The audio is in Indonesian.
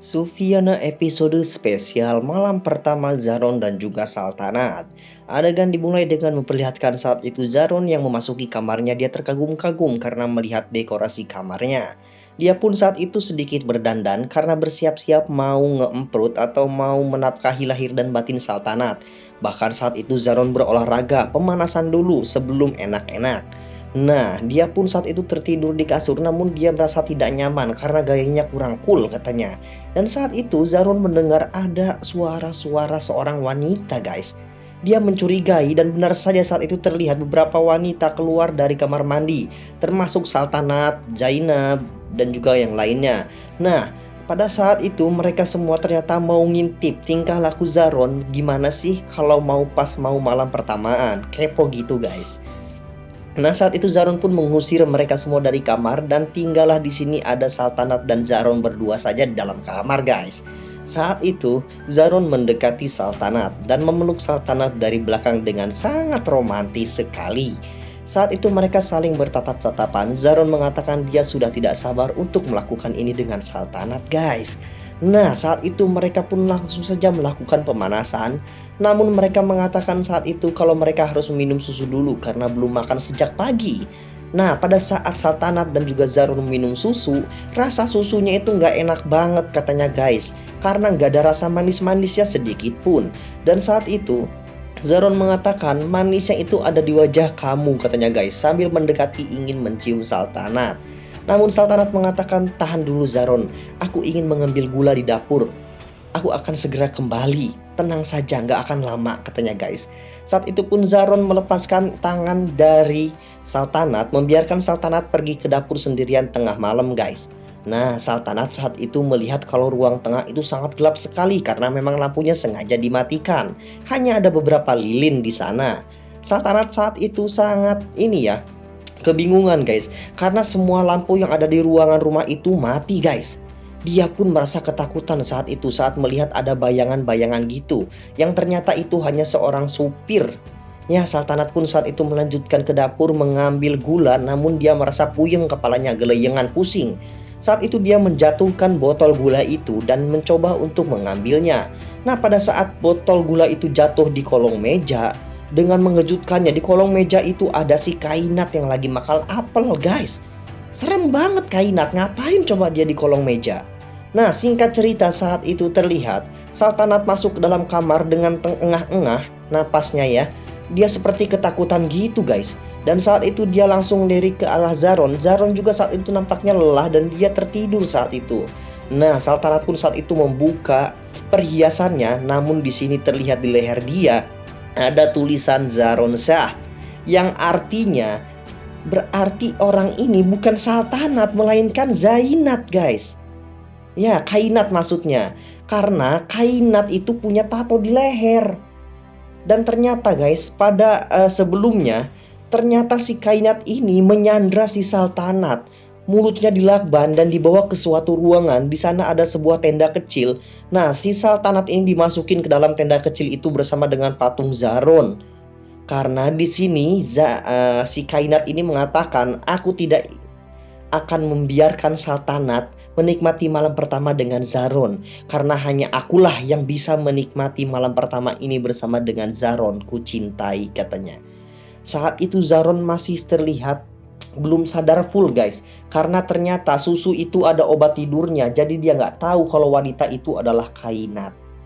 Sufiana episode spesial malam pertama Zaron dan juga Saltanat. Adegan dimulai dengan memperlihatkan saat itu Zaron yang memasuki kamarnya. Dia terkagum-kagum karena melihat dekorasi kamarnya. Dia pun saat itu sedikit berdandan karena bersiap-siap mau ngeemprut atau mau menafkahi lahir dan batin Saltanat. Bahkan saat itu Zaron berolahraga, pemanasan dulu sebelum enak-enak. Nah, dia pun saat itu tertidur di kasur, namun dia merasa tidak nyaman karena gayanya kurang cool katanya. Dan saat itu Zaron mendengar ada suara-suara seorang wanita, guys. Dia mencurigai dan benar saja saat itu terlihat beberapa wanita keluar dari kamar mandi, termasuk Saltanat, Zainab, dan juga yang lainnya. Nah, pada saat itu mereka semua ternyata mau ngintip tingkah laku Zaron gimana sih kalau pas mau malam pertamaan. Kepo gitu, guys. Nah, saat itu Zaron pun mengusir mereka semua dari kamar dan tinggallah di sini ada Saltanat dan Zaron berdua saja di dalam kamar, guys. Saat itu Zaron mendekati Saltanat dan memeluk Saltanat dari belakang dengan sangat romantis sekali. Saat itu mereka saling bertatap-tatapan. Zaron mengatakan dia sudah tidak sabar untuk melakukan ini dengan Saltanat, guys. Nah, saat itu mereka pun langsung saja melakukan pemanasan. Namun mereka mengatakan saat itu kalau mereka harus meminum susu dulu karena belum makan sejak pagi. Nah, pada saat Saltanat dan juga Zaron meminum susu, rasa susunya itu nggak enak banget katanya, guys. Karena nggak ada rasa manis-manisnya sedikit pun. Dan saat itu Zaron mengatakan manisnya itu ada di wajah kamu katanya, guys, sambil mendekati ingin mencium Saltanat. Namun Saltanat mengatakan, tahan dulu Zaron, aku ingin mengambil gula di dapur. Aku akan segera kembali, tenang saja nggak akan lama katanya, guys. Saat itu pun Zaron melepaskan tangan dari Saltanat, membiarkan Saltanat pergi ke dapur sendirian tengah malam, guys. Nah, Saltanat saat itu melihat kalau ruang tengah itu sangat gelap sekali karena memang lampunya sengaja dimatikan. Hanya ada beberapa lilin di sana. Saltanat saat itu sangat kebingungan, guys, karena semua lampu yang ada di ruangan rumah itu mati, guys. Dia pun merasa ketakutan saat itu saat melihat ada bayangan-bayangan gitu yang ternyata itu hanya seorang supir. Ya, Saltanat pun saat itu melanjutkan ke dapur mengambil gula, namun dia merasa puyeng kepalanya, geleyengan, pusing. Saat itu dia menjatuhkan botol gula itu dan mencoba untuk mengambilnya. Nah, pada saat botol gula itu jatuh di kolong meja, dengan mengejutkannya di kolong meja itu ada si Kainat yang lagi makan apel, guys. Serem banget Kainat, ngapain coba dia di kolong meja? Nah, singkat cerita saat itu terlihat Saltanat masuk ke dalam kamar dengan tengah-engah napasnya ya. Dia seperti ketakutan gitu, guys. Dan saat itu dia langsung lirik ke arah Zaron. Zaron juga saat itu nampaknya lelah dan dia tertidur saat itu. Nah, Saltanat pun saat itu membuka perhiasannya, namun di sini terlihat di leher dia ada tulisan Zaron Shah, yang artinya berarti orang ini bukan Saltanat melainkan Zainat, guys. Ya, Kainat maksudnya. Karena Kainat itu punya tato di leher. Dan ternyata, guys, pada sebelumnya ternyata si Kainat ini menyandra si Saltanat. Mulutnya dilakban dan dibawa ke suatu ruangan. Di sana ada sebuah tenda kecil. Nah, si Saltanat ini dimasukin ke dalam tenda kecil itu bersama dengan patung Zaron. Karena di sini si Kainat ini mengatakan, aku tidak akan membiarkan Saltanat menikmati malam pertama dengan Zaron. Karena hanya akulah yang bisa menikmati malam pertama ini bersama dengan Zaron, ku cintai katanya. Saat itu Zaron masih terlihat belum sadar full, guys, karena ternyata susu itu ada obat tidurnya. Jadi dia nggak tahu kalau wanita itu adalah Kainat.